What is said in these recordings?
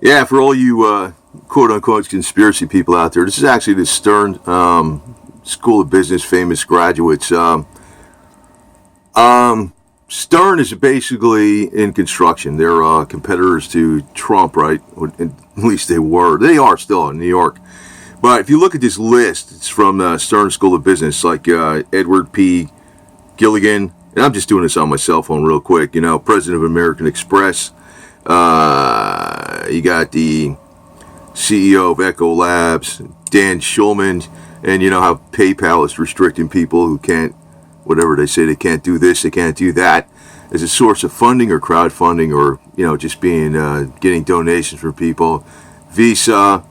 Yeah, for all you quote-unquote conspiracy people out there, this is actually the Stern School of Business famous graduates. Stern is basically in construction. They're competitors to Trump, right? At least they were. They are still in New York. But if you look at this list, it's from Stern School of Business, like Edward P. Gilligan. And I'm just doing this on my cell phone real quick. You know, president of American Express. You got the CEO of Echo Labs, Dan Schulman. And you know how PayPal is restricting people who can't, whatever they say, they can't do this, they can't do that, as a source of funding or crowdfunding, or just being getting donations from people. Visa.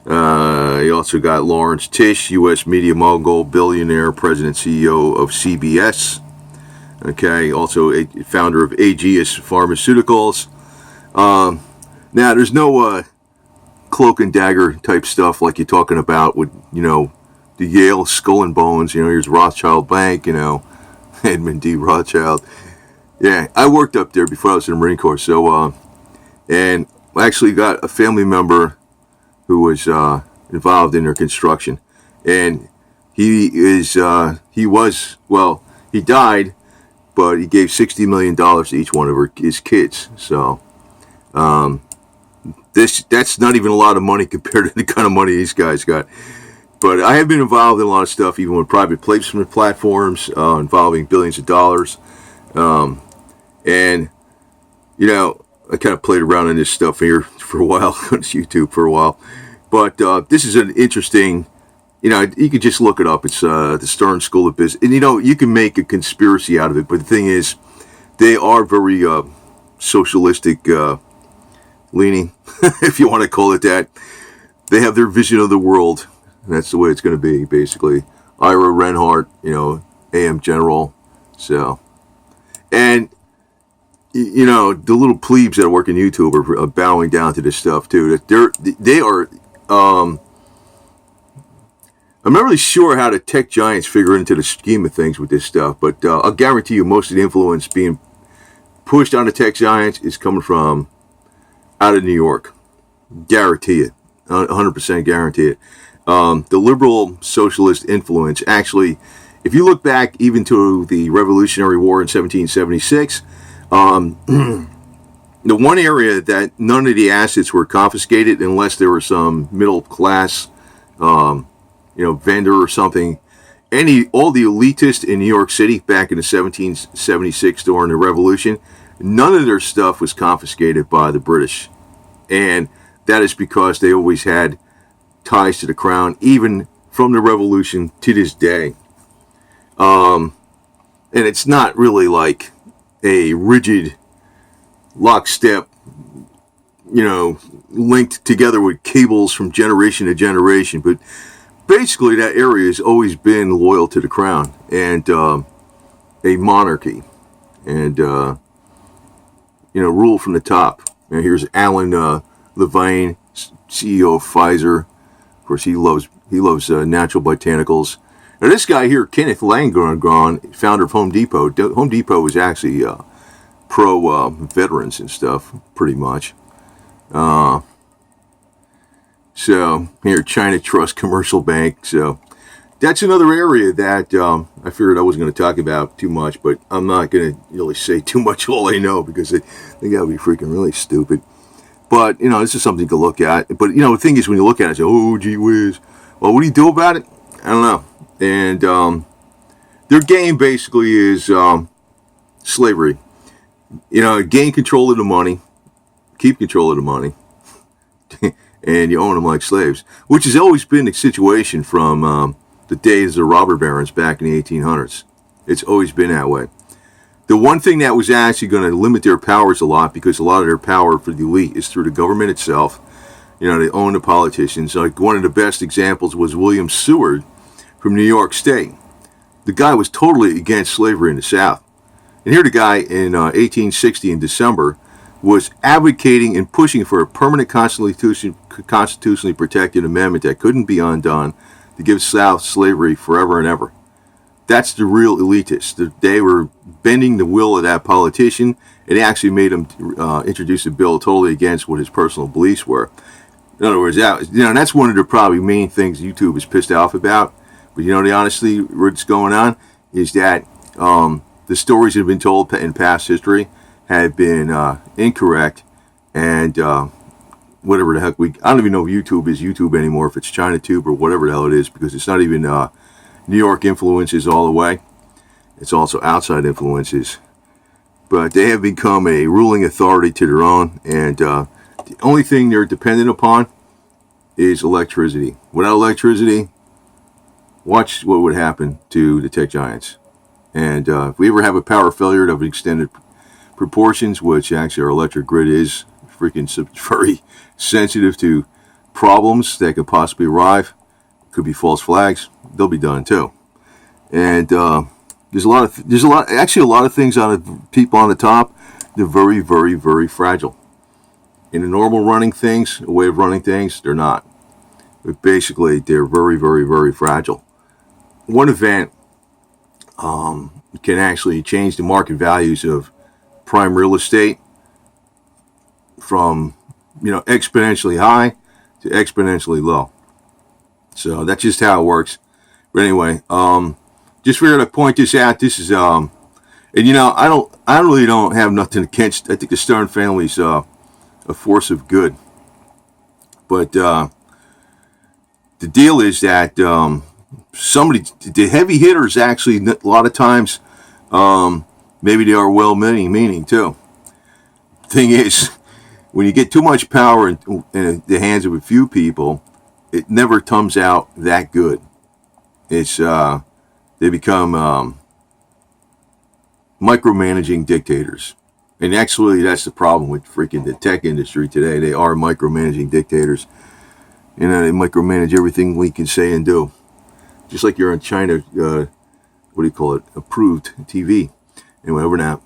You also got Lawrence Tisch, U.S. media mogul, billionaire, president, CEO of CBS. Okay, also a founder of Aegis Pharmaceuticals. Now, there's no cloak and dagger type stuff like you're talking about with the Yale Skull and Bones. Here's Rothschild Bank. Edmund D. Rothschild. Yeah, I worked up there before I was in the Marine Corps. So, and I actually got a family member who was involved in their construction, and he died, but he gave $60 million to each one of his kids. So, that's not even a lot of money compared to the kind of money these guys got. But I have been involved in a lot of stuff, even with private placement platforms involving billions of dollars. And, I kind of played around in this stuff here for a while, on YouTube for a while. But this is an interesting, you can just look it up. It's the Stern School of Business. And, you can make a conspiracy out of it. But the thing is, they are very socialistic leaning, if you want to call it that. They have their vision of the world. And that's the way it's going to be, basically. Ira Reinhardt, AM General. So, and, the little plebes that work in YouTube are bowing down to this stuff, too. They are, I'm not really sure how the tech giants figure into the scheme of things with this stuff, but I'll guarantee you most of the influence being pushed on the tech giants is coming from out of New York. Guarantee it. 100% guarantee it. The liberal socialist influence, actually, if you look back even to the Revolutionary War in 1776, the one area that none of the assets were confiscated unless there was some middle class, vendor or something. All the elitists in New York City back in the 1776 during the Revolution, none of their stuff was confiscated by the British. And that is because they always had ties to the crown, even from the Revolution to this day. And it's not really like a rigid lockstep, linked together with cables from generation to generation. But basically that area has always been loyal to the crown and a monarchy and, rule from the top. And here's Alan Levine, CEO of Pfizer. Of course, he loves natural botanicals. Now, this guy here, Kenneth Langron, founder of Home Depot. Home Depot was actually pro veterans and stuff, pretty much. So here, China Trust Commercial Bank. So that's another area that I figured I wasn't going to talk about too much, but I'm not going to really say too much all I know because I think that would be freaking really stupid. But, this is something to look at. But, the thing is, when you look at it, you say, oh, gee whiz. Well, what do you do about it? I don't know. And their game basically is slavery. Gain control of the money, keep control of the money, and you own them like slaves, which has always been the situation from the days of the robber barons back in the 1800s. It's always been that way. The one thing that was actually going to limit their powers a lot, because a lot of their power for the elite is through the government itself. They own the politicians. Like one of the best examples was William Seward from New York State. The guy was totally against slavery in the South. And here the guy in 1860 in December was advocating and pushing for a permanent constitutionally protected amendment that couldn't be undone to give South slavery forever and ever. That's the real elitists. They were bending the will of that politician. It actually made him introduce a bill totally against what his personal beliefs were. In other words, that's one of the probably main things YouTube is pissed off about. But honestly, what's going on is that the stories that have been told in past history have been incorrect, and whatever the heck I don't even know if YouTube is YouTube anymore, if it's ChinaTube or whatever the hell it is, because it's not even New York influences all the way. It's also outside influences. But they have become a ruling authority to their own, and the only thing they're dependent upon is electricity. Without electricity, watch what would happen to the tech giants. And if we ever have a power failure of extended proportions, which actually our electric grid is freaking very sensitive to problems that could possibly arrive, could be false flags, they'll be done too. And there's a lot of things on the people on the top. They're very, very, very fragile. In the normal running things, a way of running things, they're not. But basically, they're very, very, very fragile. One event can actually change the market values of prime real estate from exponentially high to exponentially low. So that's just how it works. But anyway, just figured to point this out. This is and I really don't have nothing against. I think the Stern family's a force of good. But the deal is that the heavy hitters actually a lot of times maybe they are well-meaning too. Thing is, when you get too much power in the hands of a few people, it never comes out that good. It's they become micromanaging dictators. And actually, that's the problem with freaking the tech industry today. They are micromanaging dictators. They micromanage everything we can say and do. Just like you're on China, approved TV. Anyway, over now.